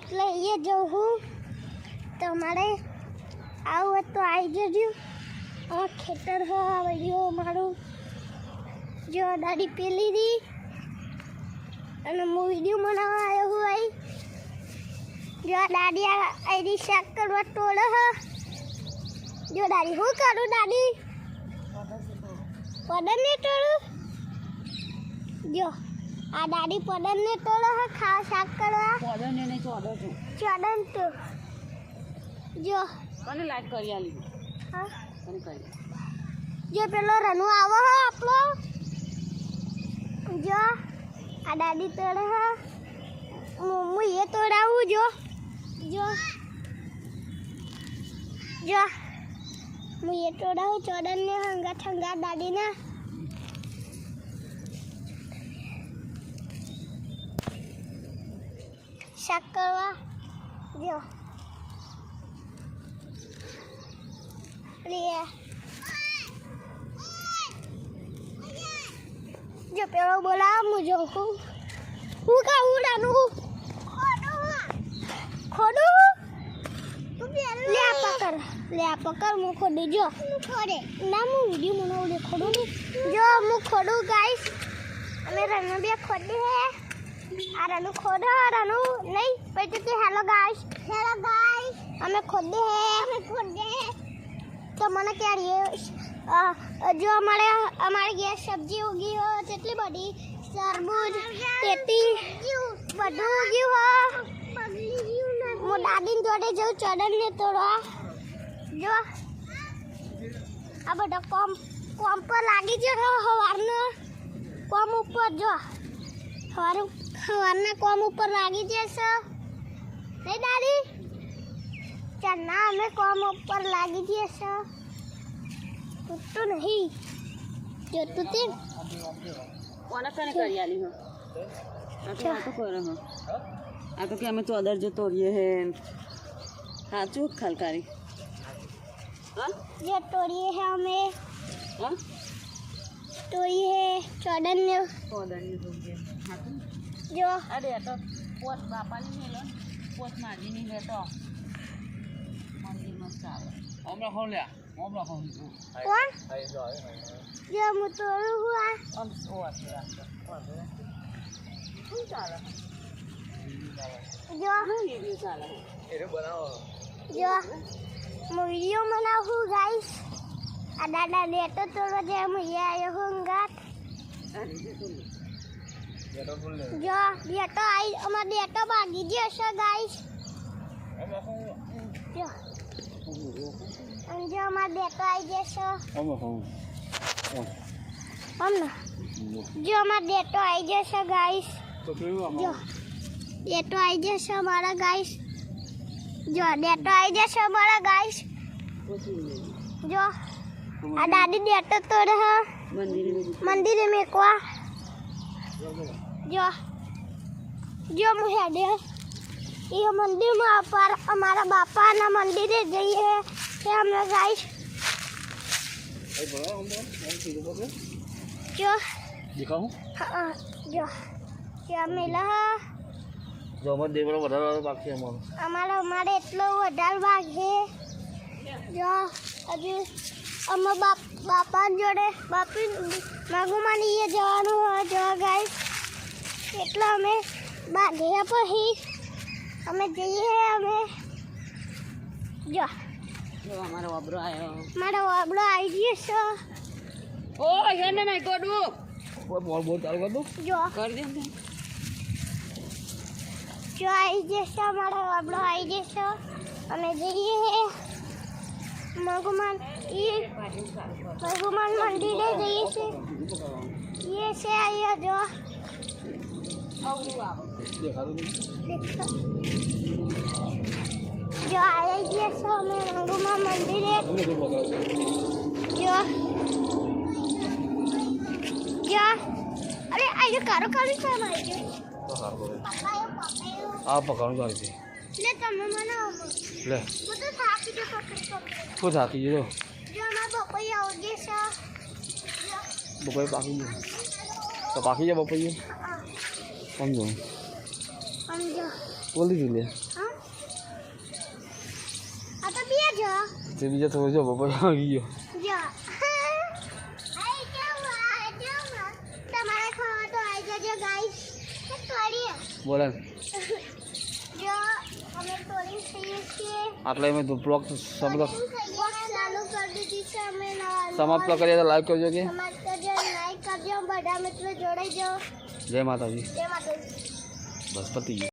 એટલે એ જવું તમારે આવું તો આવી જજો આ ખેતર આવે જો મારું જો દાદી પેલી દી અને હું વિડીયો બનાવવા આવ્યો હું અહીં જો દાદી આઈ શાક કરવા તોડે હ જો દાદી હું કરું દાદી પદન ને તોડું જો આ દાદી પદન ને તોડે હ ખાવા શાક કરવા પદન ને ચોડો છું ચોડન તો જો કોને લાઈટ કરી આલી હા કોને કરી જો પેલો રનુ આવો હ આપણો જો આ દાદી તોડે હ હું એ તોડાવું જો જો જો હું એ તોડાવું ચોડન ને હંગા દાદી ના શાક કરવા જો જો પેલો બોલાવ હું જો હું ખાવું નાનું ખોડું લે આ પકડ હું ખોડું જો ના હું વિડીયો બનાવું લે ખોડું જો હું ખોડું ગાઈશ અમે રનુ બે ખોડી હે આ રનુ ખોડો રનુ નહીં પછી કે હેલો ગાઈશ અમે ખોદે હે તો મને ક્યારે જો અમારે ગેસ સબ્જી ઉગી હો કેટલી બધી તરબૂચ તેતી બધું ઉગ્યું હો હું દાદીને જોડે જઉં ચડન ને તોડવા જો આ બધા કોમ પર લાગી ગયો સવારનો કોમ ઉપર જો સવારના કોમ ઉપર લાગી જશે નહીં દાદી ચાલ ના અમે કોમ ઉપર લાગી જશે તૂટતું નહીં જોતું તે કોને કને કરી આલી હો આ તો કરો હો આ તો કે અમે ચોદર જો તોડીએ હે સાચું ખલકારી હા જે તોડીએ હે અમે હા તોડીએ હે ચોડન ને તોડીએ સાચું જો અરે તો પોત બાપાની ને લો પોત માજી ની લેતો મંદિર મસ્ત આવે હમણાં ખોલ લ્યા હમણાં ખોલ કોણ જો હું તોડું હું આ આમ ઓ આ શું ચાલે જો વિડિયો ચાલે જો હું વિડીયો બનાવું ગાઈસ આ દાદા લેતો તોડવા જે હું આવ્યો હું ગાત જો બેટો આવી અમાર બેટો ભાગી ગયો છે ગાઈસ જો અને જો અમાર બેટો આવી જશે જો અમાર બેટો આવી જશે ગાઈસ જો બેટો આવી જશે અમારા ગાઈસ જો બેટો આવી જશે અમારા ગાઈસ જો આ દાદી બેટો તોડે હ મંદિરે મેકવા જો હું હેડે એ મંદિરમાં અમારા બાપાના મંદિરે જઈએ તે અમે ગાઈશ જો દેખાવું હા જો ત્યાં મેલા જો અમારે દેવડો વધારે બાકી અમારે એટલો વધારે ભાગ છે જો હજુ અમે બાપા જોડે બાપી માગુમાની એ જવાનું હોય જો ગાઈસ એટલે અમે બાંધ્યા પછી અમે જઈએ અમે જો અમારો વાબરો આવ્યો મારો વાબડો આવી ગયો છે ઓ એને નહીં ગોડવું બોલ બોલ ચાલુ કર દો જો કરી દે જો આવી જશે મારો વાબડો આવી જશે અમે જઈએ મગુમાન મંદિરે જઈએ છીએ એ છે અહીંયા જો જો આવી ગયા છો અમે મગુમાન મંદિરે જો અરે આ જો કારો કાઢી છે મારી જો આ પકડવાનું ચાલુ છે લે તમે મને લે હું તો થાકી ગયો પકડ શું થાકી ગયો જો મારા પપ્પા આવી ગયા છે બપોરે પાકી ગયો તો પાકી જાય બપોરે સમજો પણ આમ જો બોલી દી લે હા આ તો બે જો તે બીજા થોડો જો બપોર આવી ગયો જો આઈ જાવ તમારે ખાવા તો આવી જજો ગાઈસ તોડીએ બોલે જો અમે તોડી ખાઈએ છીએ આટલા મેં તો બ્લોગ ચાલુ કરી દીધી છે અમે સમાપ્ત કરીએ તો લાઈક કરજો કે સમાપ્ત કરજો લાઈક કરજો બધા મિત્રો જોડાઈ જાઓ જય માતાજી જય માતાજી બસ પતી ગયું